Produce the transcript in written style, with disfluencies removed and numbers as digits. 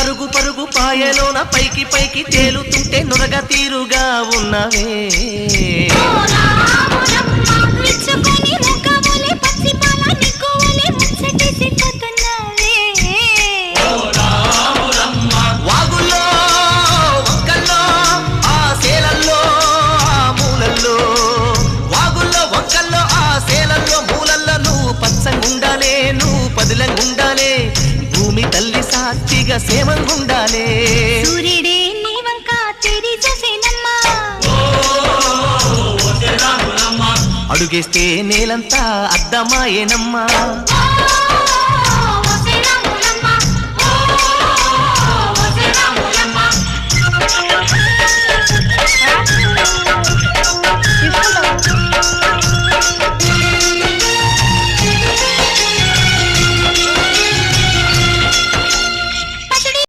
పరుగు పరుగు పాయలోన పైకి పైకి తేలుతుంటే నురగ తీరుగా ఉన్నవే వాగుల్లో వంకల్లో ఆ సేలల్లో ఆ మూలల్లో వాగుల్లో వంకల్లో ఆ సేలల్లో మూలల్లో నువ్వు పచ్చంగుండాలే నువ్వు పదిలంగుండాలే భూమి తల్లి సాక్షిగా సేమంగుండాలే సూర్యుడే నీ వంక తిరిగి చూసేనమ్మా అడుగేస్తే నేలంతా అద్దమాయేనమ్మా